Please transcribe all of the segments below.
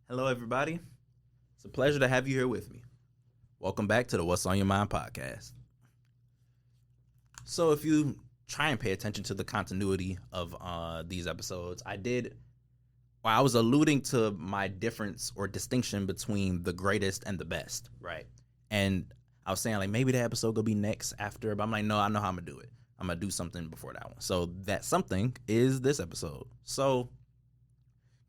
Hello, everybody. It's a pleasure to have you here with me. Welcome back to the What's on Your Mind podcast. So, if you try and pay attention to the continuity of these episodes, I was alluding to my difference or distinction between the greatest and the best, right? And I was saying, like, maybe the episode will be next after, but I'm like, no, I know how I'm going to do it. I'm going to do something before that one. So, that something is this episode. So,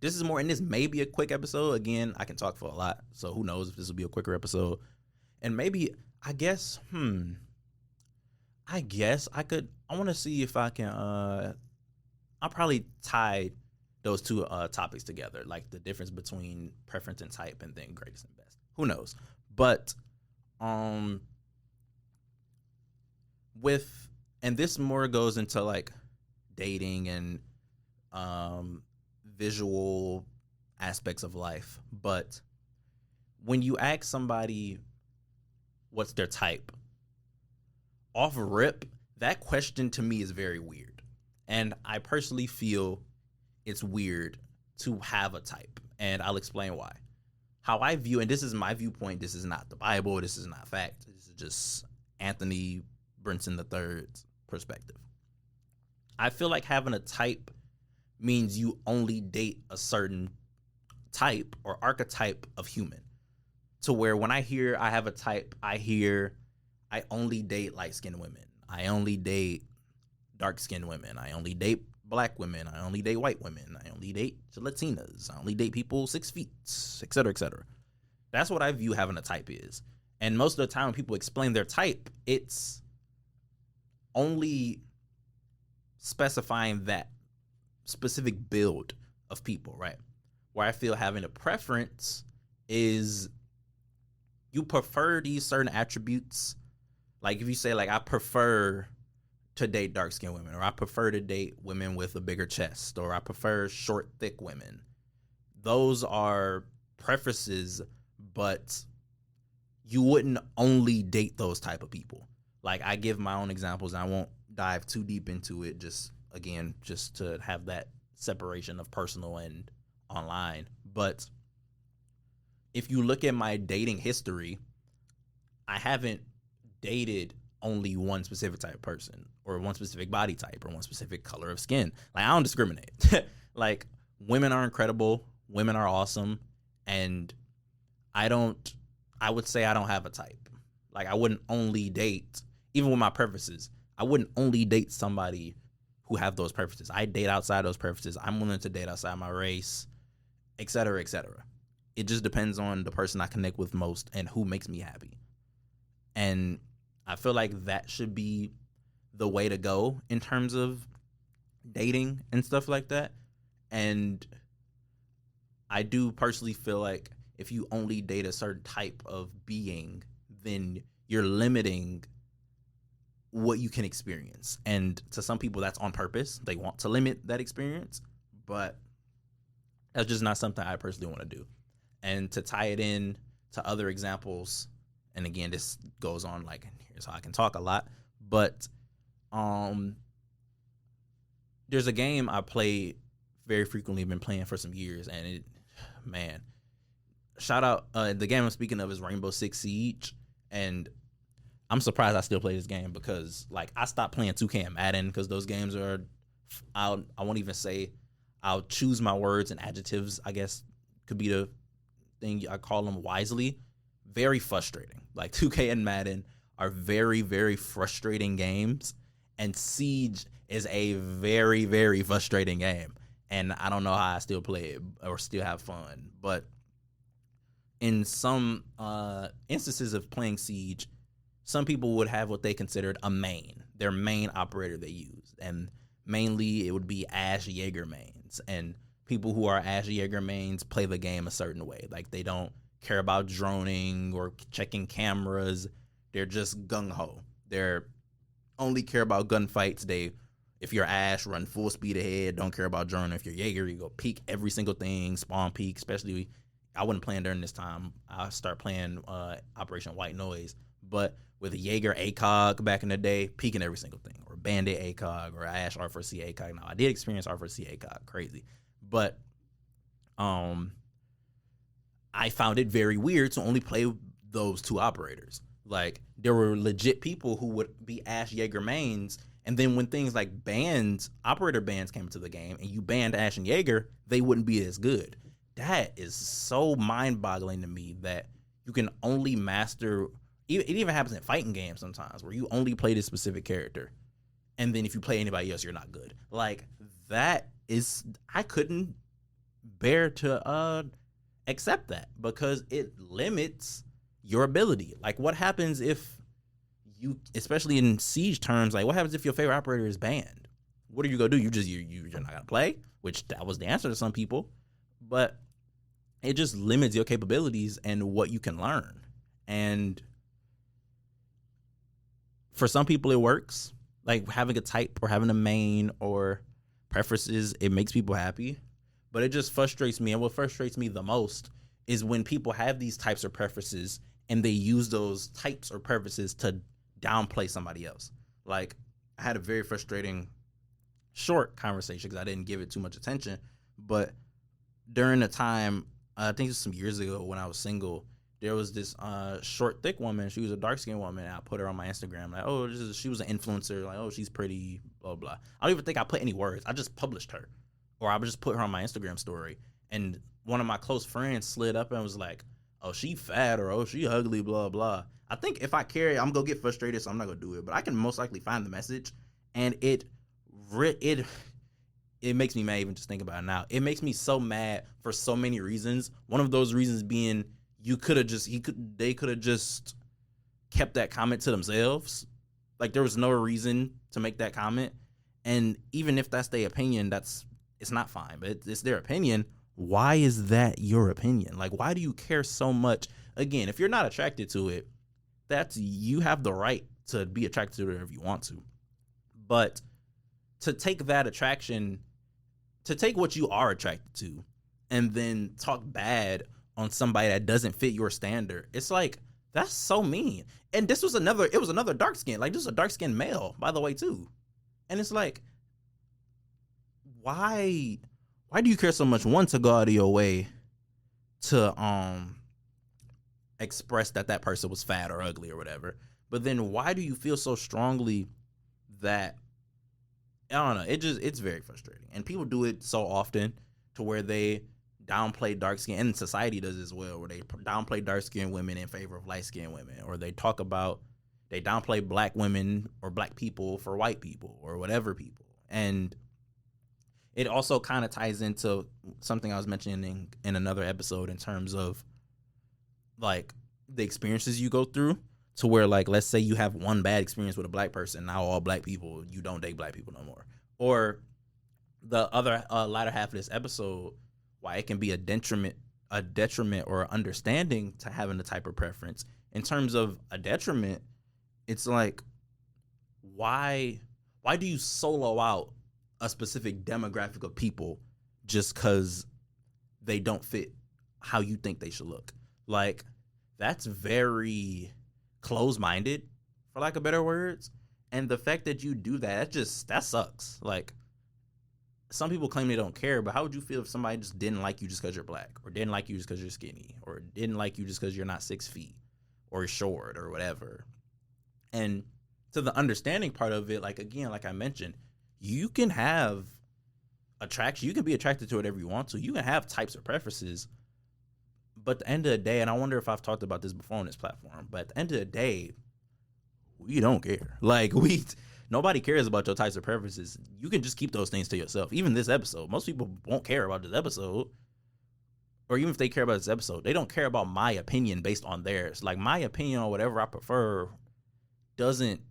this is more, and this may be a quick episode. Again, I can talk for a lot, so who knows if this will be a quicker episode. And maybe, I guess I want to see if I can, I'll probably tie those two topics together, like the difference between preference and type and then greatest and best. Who knows? But, and this more goes into like dating and, visual aspects of life. But when you ask somebody what's their type, off rip, that question to me is very weird. And I personally feel it's weird to have a type. And I'll explain why. How I view, and this is my viewpoint, this is not the Bible, this is not fact, this is just Anthony Brinson III's perspective. I feel like having a type means you only date a certain type or archetype of human. To where when I hear I have a type, I hear I only date light-skinned women. I only date dark-skinned women. I only date black women. I only date white women. I only date Latinas. I only date people 6 feet, et cetera, et cetera. That's what I view having a type is. And most of the time when people explain their type, it's only specifying that specific build of people, right? Where I feel having a preference is you prefer these certain attributes. Like if you say like I prefer to date dark-skinned women, or I prefer to date women with a bigger chest, or I prefer short, thick women. Those are preferences, but you wouldn't only date those type of people. Like I give my own examples, and I won't dive too deep into it, just to have that separation of personal and online. But if you look at my dating history, I haven't dated only one specific type of person or one specific body type or one specific color of skin. Like I don't discriminate. Like women are incredible, women are awesome, and I would say I don't have a type. Like I wouldn't only date, even with my preferences, I wouldn't only date somebody who have those preferences. I date outside those preferences. I'm willing to date outside my race, et cetera, et cetera. It just depends on the person I connect with most and who makes me happy. And I feel like that should be the way to go in terms of dating and stuff like that. And I do personally feel like if you only date a certain type of being, then you're limiting what you can experience. And to some people that's on purpose. They want to limit that experience, but that's just not something I personally want to do. And to tie it in to other examples, and again, this goes on like, here's how I can talk a lot, but there's a game I play very frequently, been playing for some years, and shout out, the game I'm speaking of is Rainbow Six Siege, and I'm surprised I still play this game because, like, I stopped playing 2K and Madden because those games are, I won't even say, I'll choose my words and adjectives, I guess, could be the thing I call them wisely. Very frustrating. Like, 2K and Madden are very, very frustrating games, and Siege is a very, very frustrating game. And I don't know how I still play it or still have fun. But in some instances of playing Siege, some people would have what they considered a main, their main operator they used. And mainly it would be Ash Jaeger mains. And people who are Ash Jaeger mains play the game a certain way. Like they don't care about droning or checking cameras. They're just gung-ho. They're only care about gunfights. If you're Ash, run full speed ahead, don't care about droning. If you're Jaeger, you go peek every single thing, spawn peek, especially I wasn't playing during this time. I start playing Operation White Noise. But with a Jaeger ACOG back in the day, peeking every single thing, or Bandit ACOG, or Ash R4C ACOG. Now, I did experience R4C ACOG, crazy. But I found it very weird to only play those two operators. Like, there were legit people who would be Ash Yeager mains, and then when things like bans, operator bans came into the game, and you banned Ash and Yeager, they wouldn't be as good. That is so mind-boggling to me that you can only master. It even happens in fighting games sometimes, where you only play this specific character, and then if you play anybody else, you're not good. Like, that is, I couldn't bear to accept that, because it limits your ability. Like, what happens if you, especially in Siege terms, like, what happens if your favorite operator is banned? What are you gonna do? You're not gonna play, which that was the answer to some people, but it just limits your capabilities and what you can learn. And for some people, it works. Like, having a type or having a main or preferences, it makes people happy. But it just frustrates me. And what frustrates me the most is when people have these types or preferences and they use those types or preferences to downplay somebody else. Like, I had a very frustrating short conversation because I didn't give it too much attention. But during the time, I think it was some years ago when I was single, there was this short, thick woman. She was a dark-skinned woman, and I put her on my Instagram. Like, oh, she was an influencer. Like, oh, she's pretty, blah, blah. I don't even think I put any words. I just published her. Or I would just put her on my Instagram story. And one of my close friends slid up and was like, oh, she fat, or oh, she ugly, blah, blah. I think if I care, I'm going to get frustrated, so I'm not going to do it. But I can most likely find the message. And it makes me mad even just think about it now. It makes me so mad for so many reasons. One of those reasons being they could have just kept that comment to themselves. Like, there was no reason to make that comment. And even if that's their opinion, it's not fine, but it's their opinion. Why is that your opinion? Like, why do you care so much? Again, if you're not attracted to it, you have the right to be attracted to it if you want to. But to take that attraction, to take what you are attracted to and then talk bad on somebody that doesn't fit your standard, it's like, that's so mean. And it was another dark skin. Like, this was a dark skinned male, by the way, too. And it's like, why do you care so much, one, to go out of your way to express that person was fat or ugly or whatever, but then why do you feel so strongly that, I don't know, it's very frustrating. And people do it so often to where they downplay dark skin, and society does as well, where they downplay dark skinned women in favor of light skinned women, or they downplay black women or black people for white people or whatever people. And it also kind of ties into something I was mentioning in another episode in terms of, like, the experiences you go through, to where, like, let's say you have one bad experience with a black person. Now all black people, you don't date black people no more. Or the other latter half of this episode, why it can be a detriment or understanding to having the type of preference. In terms of a detriment, it's like, why do you solo out a specific demographic of people just because they don't fit how you think they should look? Like, that's very close-minded, for lack of better words. And the fact that you do that sucks. Like, some people claim they don't care, but how would you feel if somebody just didn't like you just because you're black, or didn't like you just because you're skinny, or didn't like you just because you're not 6 feet or short or whatever? And to the understanding part of it, like, again, like I mentioned, you can have attraction. You can be attracted to whatever you want to. You can have types or preferences. But at the end of the day, and I wonder if I've talked about this before on this platform, but at the end of the day, we don't care. Like, nobody cares about your types of preferences. You can just keep those things to yourself. Even this episode, most people won't care about this episode. Or even if they care about this episode, they don't care about my opinion based on theirs. Like, my opinion on whatever I prefer doesn't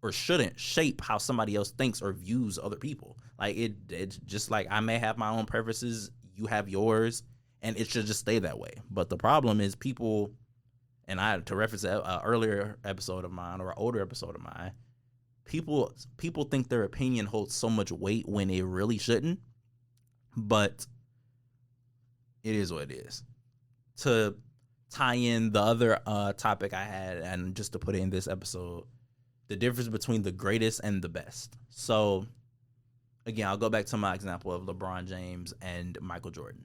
or shouldn't shape how somebody else thinks or views other people. Like, it's just like, I may have my own preferences, you have yours, and it should just stay that way. But the problem is people, and to reference an earlier episode of mine or an older episode of mine, people think their opinion holds so much weight when it really shouldn't. But it is what it is. To tie in the other topic I had, and just to put it in this episode, the difference between the greatest and the best. So, again, I'll go back to my example of LeBron James and Michael Jordan.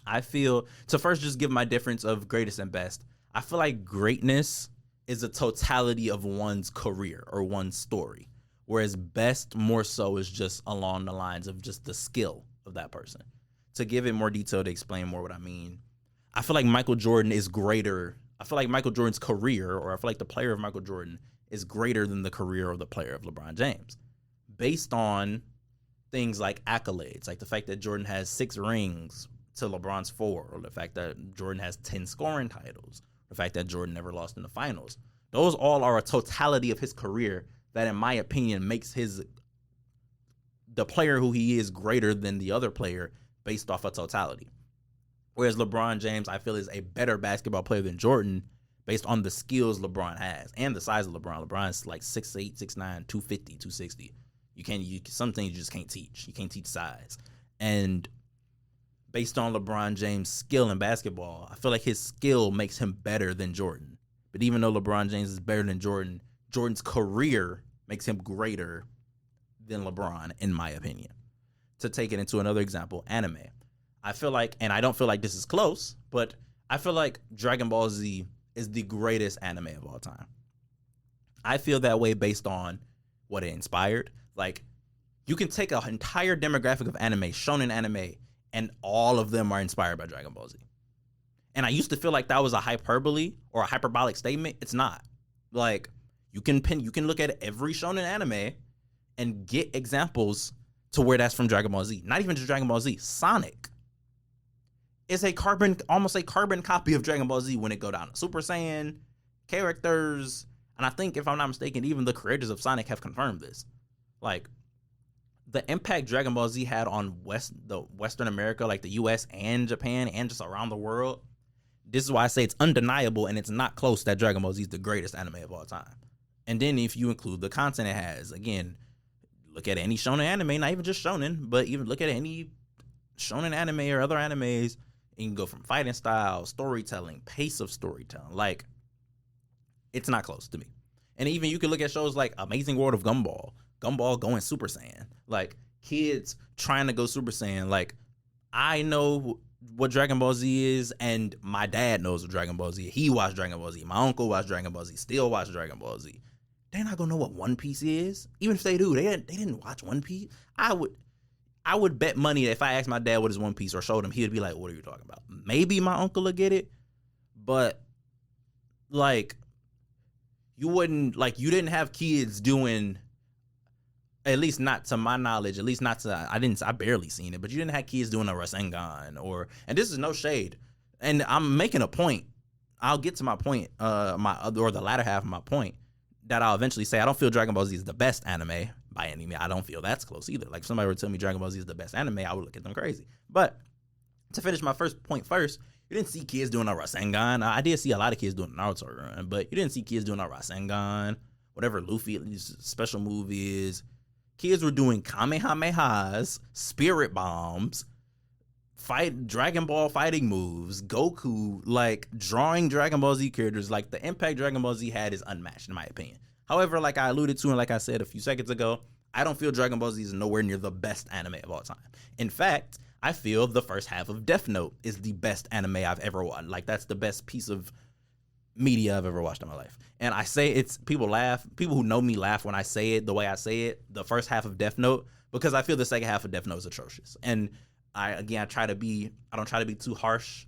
I feel, to first just give my difference of greatest and best, I feel like greatness is a totality of one's career or one's story, whereas best more so is just along the lines of just the skill of that person. To give it more detail, to explain more what I mean, I feel like Michael Jordan is greater. I feel like Michael Jordan's career, or I feel like the player of Michael Jordan is greater than the career of the player of LeBron James, based on things like accolades, like the fact that Jordan has 6 rings to LeBron's 4, or the fact that Jordan has 10 scoring titles, the fact that Jordan never lost in the finals. Those all are a totality of his career that, in my opinion, makes the player who he is greater than the other player based off a totality. Whereas LeBron James, I feel, is a better basketball player than Jordan based on the skills LeBron has and the size of LeBron. LeBron's like 6'8", 6'9", 250, 260. Some things you just can't teach. You can't teach size. And based on LeBron James' skill in basketball, I feel like his skill makes him better than Jordan. But even though LeBron James is better than Jordan, Jordan's career makes him greater than LeBron, in my opinion. To take it into another example, anime. I feel like, and I don't feel like this is close, but I feel like Dragon Ball Z is the greatest anime of all time. I feel that way based on what it inspired. Like, you can take an entire demographic of anime, shonen anime, and all of them are inspired by Dragon Ball Z. And I used to feel like that was a hyperbole or a hyperbolic statement. It's not. Like, you can look at every shonen anime and get examples to where that's from Dragon Ball Z. Not even just Dragon Ball Z. Sonic is almost a carbon copy of Dragon Ball Z when it go down. Super Saiyan characters, and I think, if I'm not mistaken, even the creators of Sonic have confirmed this. Like, the impact Dragon Ball Z had on Western America, like the US and Japan and just around the world, this is why I say it's undeniable, and it's not close that Dragon Ball Z is the greatest anime of all time. And then if you include the content it has, again, look at any shonen anime, not even just shonen, but even look at any shonen anime or other animes, and you can go from fighting style, storytelling, pace of storytelling. Like, it's not close to me. And even you can look at shows like Amazing World of Gumball going Super Saiyan. Like, kids trying to go Super Saiyan. Like, I know what Dragon Ball Z is, and my dad knows what Dragon Ball Z is. He watched Dragon Ball Z. My uncle watched Dragon Ball Z. Still watch Dragon Ball Z. They're not gonna know what One Piece is. Even if they do, they didn't watch One Piece. I would bet money that if I asked my dad what is One Piece or showed him, he would be like, "What are you talking about?" Maybe my uncle would get it, but like, you didn't have kids doing, at least not to my knowledge, at least not to, I barely seen it, but you didn't have kids doing a Rasengan and this is no shade. And I'm making a point. I'll get to my point, the latter half of my point, that I'll eventually say. I don't feel Dragon Ball Z is the best anime by any means. I don't feel that's close either. Like, if somebody were to tell me Dragon Ball Z is the best anime, I would look at them crazy. But to finish my first point first, you didn't see kids doing a Rasengan. I did see a lot of kids doing Naruto run, but you didn't see kids doing a Rasengan, whatever Luffy's special move is. Kids were doing Kamehamehas, Spirit Bombs, Dragon Ball fighting moves, Goku, like, drawing Dragon Ball Z characters. Like, the impact Dragon Ball Z had is unmatched, in my opinion. However, like I alluded to and like I said a few seconds ago, I don't feel Dragon Ball Z is nowhere near the best anime of all time. In fact, I feel the first half of Death Note is the best anime I've ever watched. Like, that's the best piece of media I've ever watched in my life. And I say it's, people who know me laugh when I say it the way I say it, the first half of Death Note, because I feel the second half of Death Note is atrocious. And I don't try to be too harsh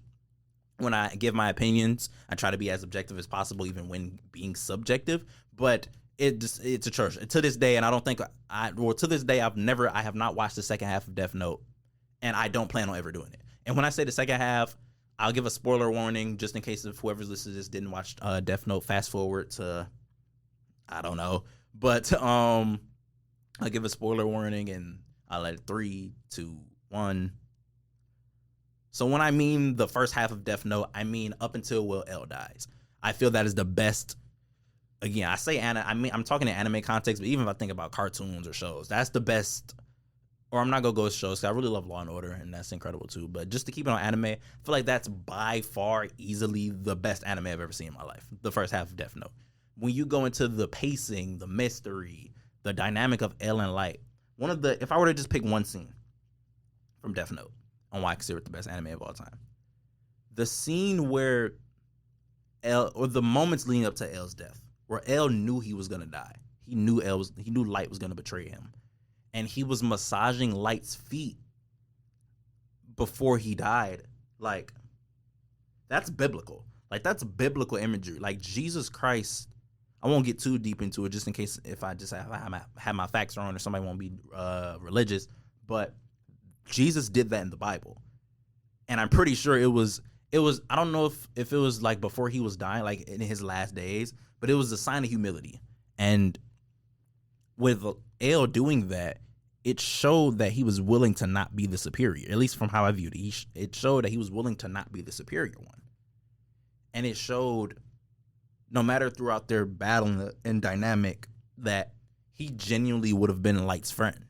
when I give my opinions. I try to be as objective as possible, even when being subjective. But it's atrocious to this day, and I have not watched the second half of Death Note, and I don't plan on ever doing it. And when I say the second half, I'll give a spoiler warning just in case if whoever's listening to this didn't watch Death Note. Fast forward to, I don't know, but I'll give a spoiler warning, and I'll let it 3, 2, 1. So when I mean the first half of Death Note, I mean up until Will L dies. I feel that is the best. Again, I say I'm talking in anime context, but even if I think about cartoons or shows, that's the best. Or I'm not gonna go with shows, because I really love Law and Order, and that's incredible too. But just to keep it on anime, I feel like that's by far easily the best anime I've ever seen in my life. The first half of Death Note. When you go into the pacing, the mystery, the dynamic of L and Light, if I were to just pick one scene from Death Note, on why I consider it the best anime of all time. The scene where or the moments leading up to L's death, where L knew he was gonna die. He knew Light was gonna betray him, and he was massaging Light's feet before he died. Like, that's biblical. Like, that's biblical imagery. Like, Jesus Christ. I won't get too deep into it, just in case if I just have my facts wrong or somebody won't be religious. But Jesus did that in the Bible, and I'm pretty sure it was. I don't know if it was like before he was dying, like in his last days, but it was a sign of humility. And with L doing that, it showed that he was willing to not be the superior, at least from how I viewed it. It showed that he was willing to not be the superior one. And it showed, no matter throughout their battle and dynamic, that he genuinely would have been Light's friend.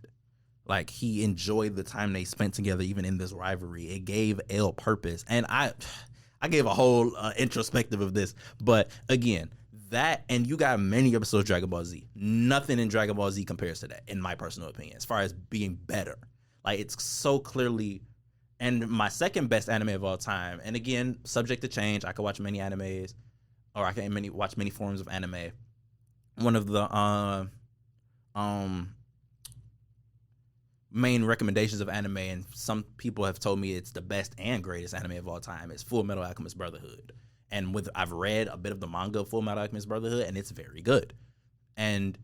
Like, he enjoyed the time they spent together, even in this rivalry. It gave L purpose. And I gave a whole introspective of this. But again, that, and you got many episodes of Dragon Ball Z. Nothing in Dragon Ball Z compares to that, in my personal opinion, as far as being better. Like, it's so clearly, and my second best anime of all time, and again, subject to change. I could watch many animes, or I can watch many forms of anime. One of the main recommendations of anime, and some people have told me it's the best and greatest anime of all time, is Full Metal Alchemist Brotherhood. And I've read a bit of the manga of Full Metal Alchemist Brotherhood, and it's very good. And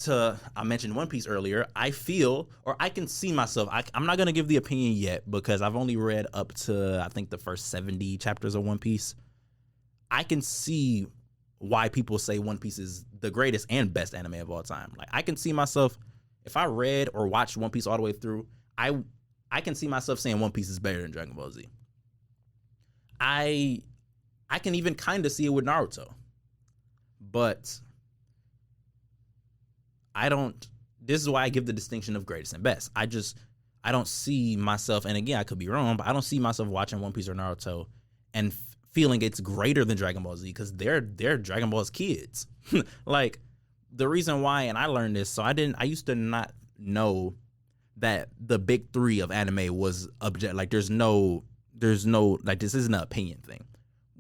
I mentioned One Piece earlier. I feel, or I can see myself, I'm not going to give the opinion yet because I've only read up to, I think, the first 70 chapters of One Piece. I can see why people say One Piece is the greatest and best anime of all time. Like, I can see myself, if I read or watched One Piece all the way through, I can see myself saying One Piece is better than Dragon Ball Z. I can even kind of see it with Naruto. But this is why I give the distinction of greatest and best. I don't see myself, and again, I could be wrong, but I don't see myself watching One Piece or Naruto and feeling it's greater than Dragon Ball Z, because they're Dragon Ball's kids. Like, the reason why, and I learned this, I used to not know that the big three of anime was like, there's no, like, this isn't an opinion thing.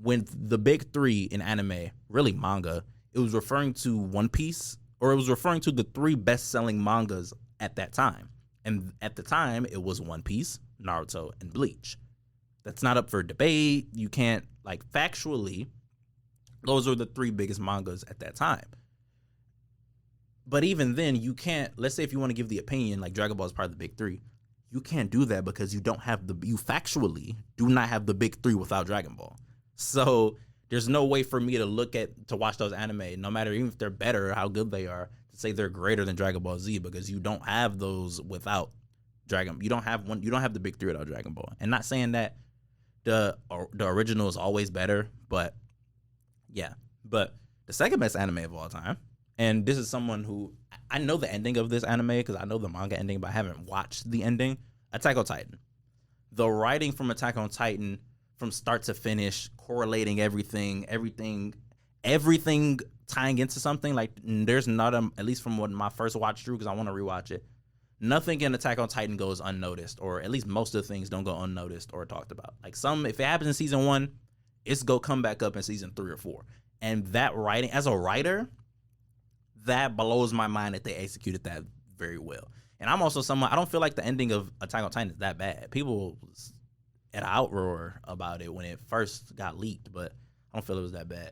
When the big three in anime, really manga, it was referring to One Piece, or it was referring to the three best-selling mangas at that time. And at the time, it was One Piece, Naruto, and Bleach. That's not up for debate. You can't, like, factually, those are the three biggest mangas at that time. But even then, you can't, let's say if you want to give the opinion, like Dragon Ball is part of the big three, you can't do that because you factually do not have the big three without Dragon Ball. So there's no way for me to watch those anime, no matter even if they're better or how good they are, to say they're greater than Dragon Ball Z, because you don't have those without Dragon. You don't have the big three without Dragon Ball. And not saying that the original is always better, but yeah. But the second best anime of all time, and this is someone who, I know the ending of this anime because I know the manga ending, but I haven't watched the ending. Attack on Titan. The writing from Attack on Titan, from start to finish, correlating everything tying into something. Like, there's not at least from what my first watch through, because I want to rewatch it, nothing in Attack on Titan goes unnoticed, or at least most of the things don't go unnoticed or talked about. Like, if it happens in season 1, it's go come back up in season 3 or 4. And that writing, as a writer, that blows my mind that they executed that very well. And I'm also someone, I don't feel like the ending of Attack on Titan is that bad. People had an outroar about it when it first got leaked, but I don't feel it was that bad.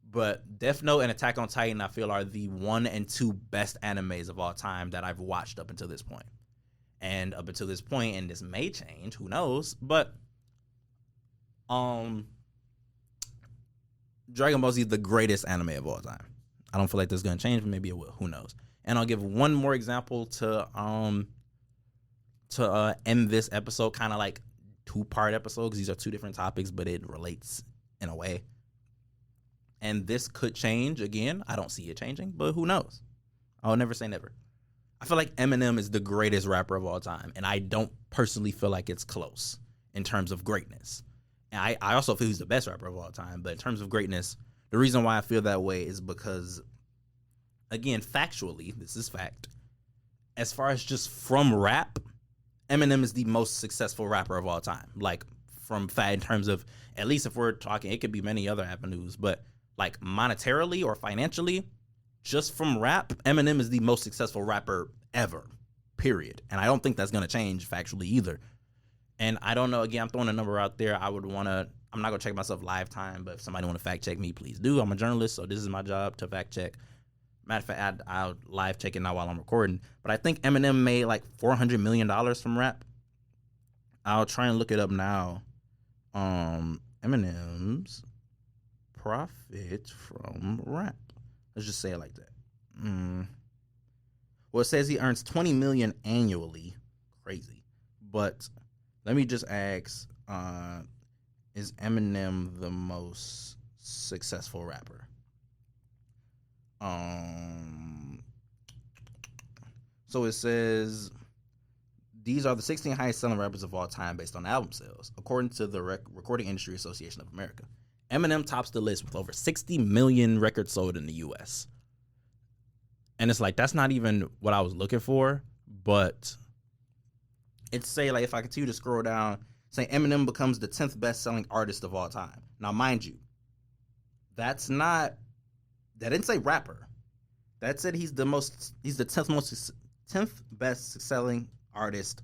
But Death Note and Attack on Titan, I feel, are the 1 and 2 best animes of all time that I've watched up until this point. And up until this point, and this may change, who knows, but Dragon Ball Z is the greatest anime of all time. I don't feel like this is going to change, but maybe it will. Who knows? And I'll give one more example to end this episode, kind of like 2-part episode, because these are 2 different topics, but it relates in a way. And this could change again. I don't see it changing, but who knows? I'll never say never. I feel like Eminem is the greatest rapper of all time, and I don't personally feel like it's close in terms of greatness. And I also feel he's the best rapper of all time, but in terms of greatness, the reason why I feel that way is because, again, factually, this is fact, as far as just from rap Eminem is the most successful rapper of all time. Like, from fat in terms of, at least if we're talking, it could be many other avenues, but like monetarily or financially, just from rap, Eminem is the most successful rapper ever, period. And I don't think that's going to change factually either. And I don't know, again, I'm throwing a number out there. I'm not going to check myself live time, but if somebody want to fact check me, please do. I'm a journalist, so this is my job to fact check. Matter of fact, I'll live check it now while I'm recording. But I think Eminem made like $400 million from rap. I'll try and look it up now. Eminem's profit from rap. Let's just say it like that. Well, it says he earns $20 million annually. Crazy. But let me just ask, is Eminem the most successful rapper? So it says these are the 16 highest selling rappers of all time based on album sales, according to the Recording Industry Association of America. Eminem tops the list with over 60 million records sold in the U.S. And it's like, that's not even what I was looking for, but it's say, like, if I continue to scroll down, say Eminem becomes the 10th best-selling artist of all time. Now, mind you, that didn't say rapper. That said he's the 10th best-selling artist,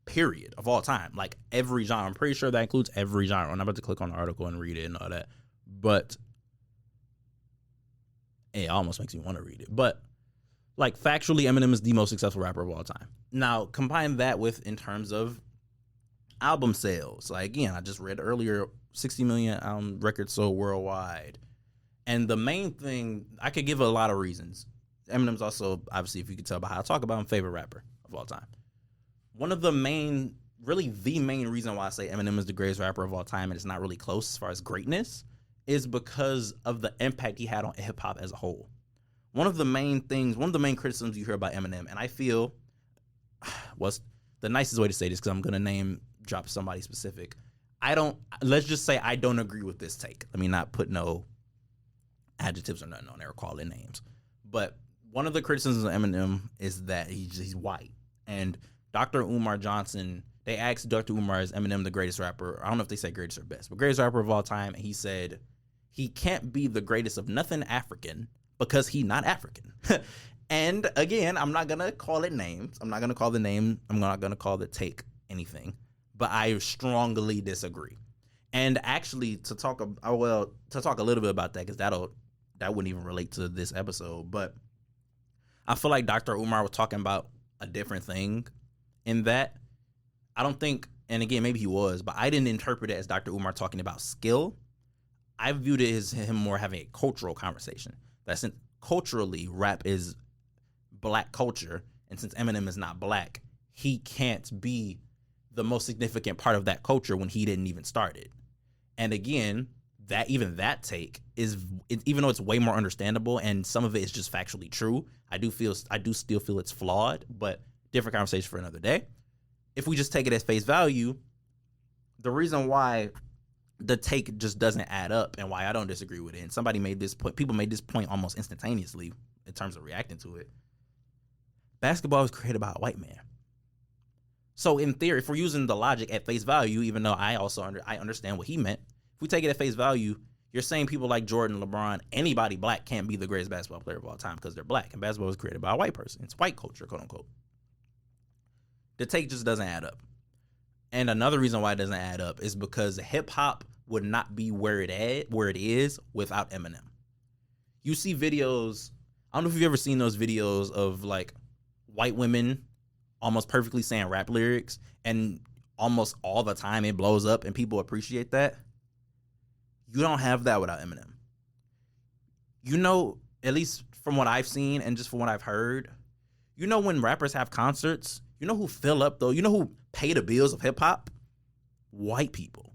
period, of all time. Like, every genre. I'm pretty sure that includes every genre. I'm about to click on the article and read it and all that. But it almost makes me want to read it. But, like, factually, Eminem is the most successful rapper of all time. Now, combine that with, in terms of album sales. Like, again, I just read earlier, 60 million records sold worldwide. And the main thing, I could give a lot of reasons. Eminem's also, obviously, if you can tell by how I talk about him, favorite rapper of all time. One of the main, really the main reason why I say Eminem is the greatest rapper of all time, and it's not really close as far as greatness, is because of the impact he had on hip-hop as a whole. One of the main criticisms you hear about Eminem, and I feel was the nicest way to say this, because I'm going to name drop somebody specific. Let's just say I don't agree with this take. Let me not put no adjectives or nothing on there or call it names. But one of the criticisms of Eminem is that he's white. And Dr. Umar Johnson, they asked Dr. Umar, is Eminem the greatest rapper? I don't know if they say greatest or best, but greatest rapper of all time. And he said he can't be the greatest of nothing African because he's not African. And again, I'm not going to call it names. I'm not going to call the name. I'm not going to call the take anything. But I strongly disagree. And actually, to talk a little bit about that, because that wouldn't even relate to this episode. But I feel like Dr. Umar was talking about a different thing in that. I don't think, and again, maybe he was, but I didn't interpret it as Dr. Umar talking about skill. I viewed it as him more having a cultural conversation. That since culturally, rap is black culture, and since Eminem is not black, he can't be the most significant part of that culture when he didn't even start it. And again, that take is, even though it's way more understandable and some of it is just factually true, I do still feel it's flawed, but different conversation for another day. If we just take it as face value, the reason why the take just doesn't add up and why I don't disagree with it, and people made this point almost instantaneously in terms of reacting to it. Basketball was created by a white man. So in theory, if we're using the logic at face value, even though I understand what he meant, if we take it at face value, you're saying people like Jordan, LeBron, anybody black can't be the greatest basketball player of all time because they're black, and basketball was created by a white person. It's white culture, quote unquote. The take just doesn't add up. And another reason why it doesn't add up is because hip hop would not be where it is without Eminem. You see videos, I don't know if you've ever seen those videos of like white women almost perfectly saying rap lyrics, and almost all the time it blows up and people appreciate that. You don't have that without Eminem. You know, at least from what I've seen and just from what I've heard, you know, when rappers have concerts, you know who fill up though? You know who pay the bills of hip hop? White people.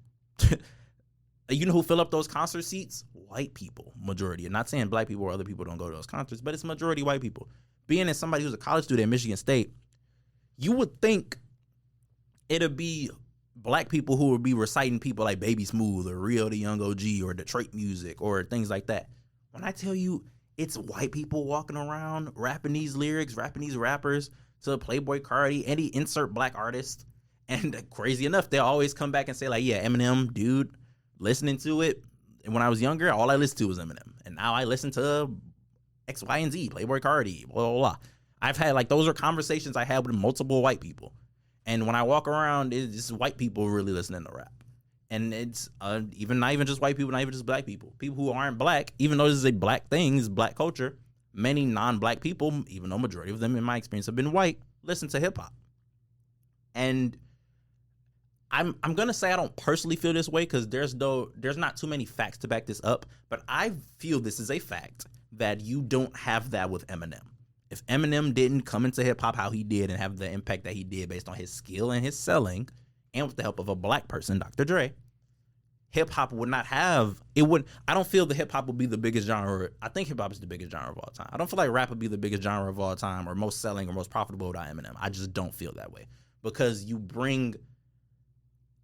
You know who fill up those concert seats? White people, majority. I'm not saying black people or other people don't go to those concerts, but it's majority white people. Being as somebody who's a college student at Michigan State, you would think it'd be black people who would be reciting people like Baby Smooth or Rio the Young OG or Detroit Music or things like that. When I tell you it's white people walking around rapping these lyrics, rapping these rappers to Playboy Cardi, any insert black artist. And crazy enough, they'll always come back and say, like, yeah, Eminem, dude, listening to it. And when I was younger, all I listened to was Eminem. And now I listen to X, Y, and Z, Playboy Cardi, blah, blah, blah. I've had, like, those are conversations I had with multiple white people. And when I walk around, it's just white people really listening to rap. And it's not even just white people, not even just black people. People who aren't black, even though this is a black thing, this is black culture, many non-black people, even though majority of them in my experience have been white, listen to hip-hop. And I'm gonna say I don't personally feel this way because there's not too many facts to back this up, but I feel this is a fact that you don't have that with Eminem. If Eminem didn't come into hip hop how he did and have the impact that he did based on his skill and his selling, and with the help of a black person, Dr. Dre, hip hop would not have it. Would I don't feel the hip hop would be the biggest genre. I think hip hop is the biggest genre of all time. I don't feel like rap would be the biggest genre of all time or most selling or most profitable without Eminem. I just don't feel that way because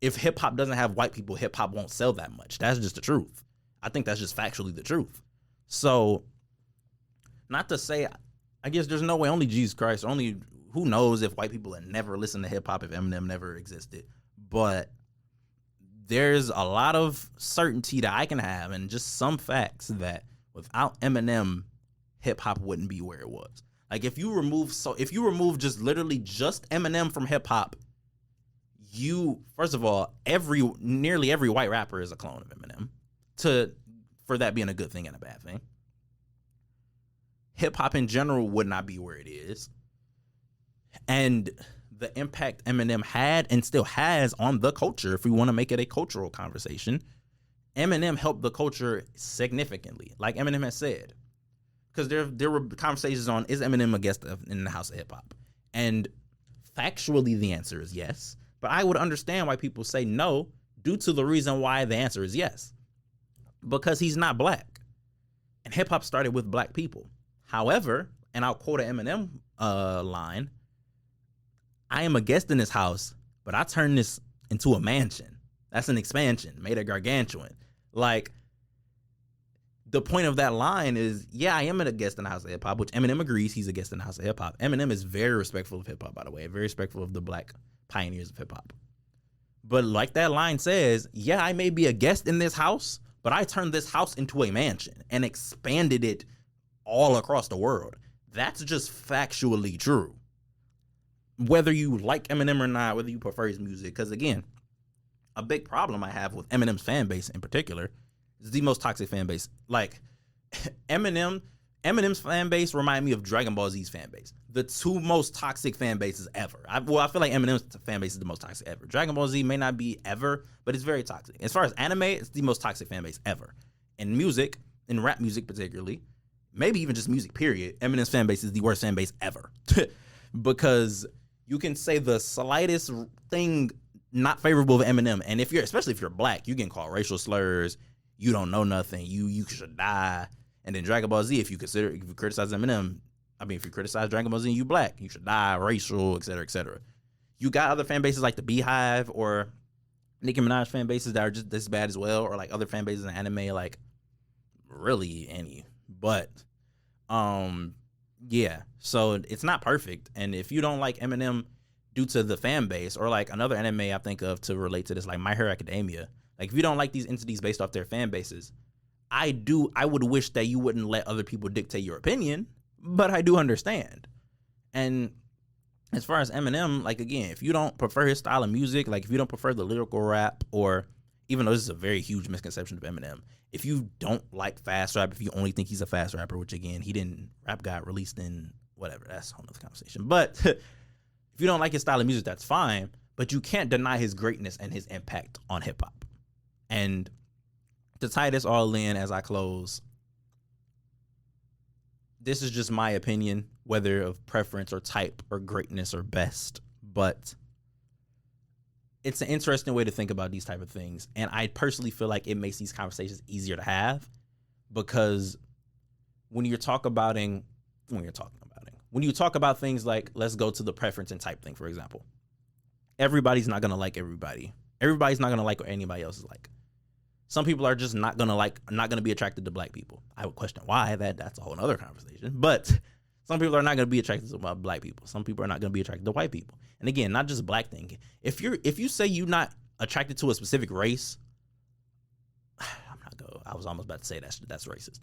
if hip hop doesn't have white people, hip hop won't sell that much. That's just the truth. I think that's just factually the truth. So, not to say, I guess there's no way, only Jesus Christ, only who knows if white people had never listened to hip hop if Eminem never existed. But there's a lot of certainty that I can have and just some facts that without Eminem, hip hop wouldn't be where it was. Like if you remove just literally just Eminem from hip hop, first of all, nearly every white rapper is a clone of Eminem. For that being a good thing and a bad thing. Hip hop in general would not be where it is. And the impact Eminem had and still has on the culture, if we want to make it a cultural conversation, Eminem helped the culture significantly, like Eminem has said. Because there were conversations on, is Eminem a guest in the House of Hip Hop? And factually, the answer is yes. But I would understand why people say no due to the reason why the answer is yes. Because he's not black. And hip hop started with black people. However, and I'll quote an Eminem line, I am a guest in this house, but I turned this into a mansion. That's an expansion, made it gargantuan. Like, the point of that line is, yeah, I am a guest in the House of Hip Hop, which Eminem agrees he's a guest in the House of Hip Hop. Eminem is very respectful of hip hop, by the way, very respectful of the black pioneers of hip hop. But like that line says, yeah, I may be a guest in this house, but I turned this house into a mansion and expanded it all across the world. That's just factually true. Whether you like Eminem or not, whether you prefer his music, because again, a big problem I have with Eminem's fan base in particular is the most toxic fan base. Like Eminem's fan base remind me of Dragon Ball Z's fan base. The two most toxic fan bases ever. I feel like Eminem's fan base is the most toxic ever. Dragon Ball Z may not be ever, but it's very toxic. As far as anime, it's the most toxic fan base ever. In music, in rap music particularly, maybe even just music period, Eminem's fan base is the worst fan base ever. Because you can say the slightest thing not favorable of Eminem, and especially if you're black, you can call racial slurs, you don't know nothing, you should die. And then Dragon Ball Z, if you criticize Eminem, if you criticize Dragon Ball Z and you black, you should die, racial, et cetera, et cetera. You got other fan bases like the Beehive or Nicki Minaj fan bases that are just this bad as well, or like other fan bases in anime, like really any. But yeah, so it's not perfect. And if you don't like Eminem due to the fan base, or like another anime I think of to relate to this, like My Hero Academia, like if you don't like these entities based off their fan bases, I would wish that you wouldn't let other people dictate your opinion, but I do understand. And as far as Eminem, like again, if you don't prefer his style of music, like if you don't prefer the lyrical rap, or even though this is a very huge misconception of Eminem, if you don't like fast rap, if you only think he's a fast rapper, which again, rap got released in whatever, that's a whole nother conversation. But if you don't like his style of music, that's fine, but you can't deny his greatness and his impact on hip hop. And to tie this all in as I close, this is just my opinion, whether of preference or type or greatness or best, but it's an interesting way to think about these type of things. And I personally feel like it makes these conversations easier to have, because when you talk about things like, let's go to the preference and type thing, for example, everybody's not going to like everybody. Everybody's not going to like what anybody else is like. Some people are just not going to be attracted to black people. I would question why. That's a whole other conversation. But Some people are not going to be attracted to black people. Some people are not going to be attracted to white people. And again, not just black thing. If you say you're not attracted to a specific race, I was almost about to say that's racist.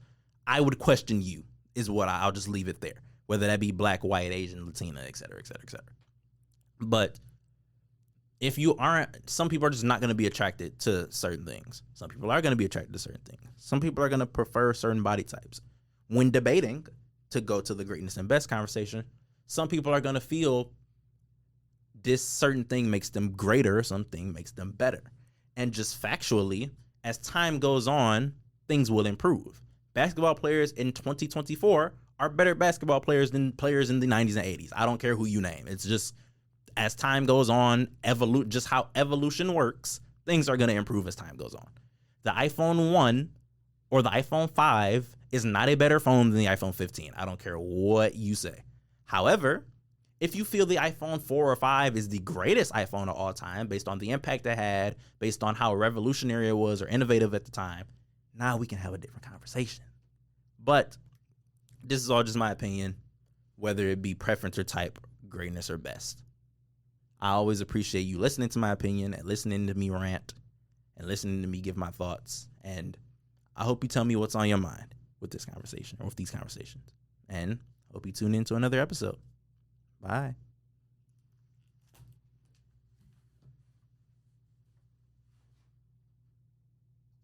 I would question you, is what I'll just leave it there. Whether that be black, white, Asian, Latina, et cetera, et cetera, et cetera. But if you aren't, some people are just not going to be attracted to certain things. Some people are going to be attracted to certain things. Some people are going to prefer certain body types. When debating, to go to the greatness and best conversation, some people are going to feel this certain thing makes them greater, something makes them better. And just factually, as time goes on, things will improve. Basketball players in 2024 are better basketball players than players in the 90s and 80s. I don't care who you name. It's just, as time goes on, just how evolution works, things are going to improve as time goes on. The iPhone 1 or the iPhone 5 is not a better phone than the iPhone 15. I don't care what you say. However, if you feel the iPhone 4 or 5 is the greatest iPhone of all time, based on the impact it had, based on how revolutionary it was or innovative at the time, now we can have a different conversation. But this is all just my opinion, whether it be preference or type, greatness or best. I always appreciate you listening to my opinion and listening to me rant and listening to me give my thoughts. And I hope you tell me what's on your mind with this conversation or with these conversations. And hope you tune in to another episode. Bye.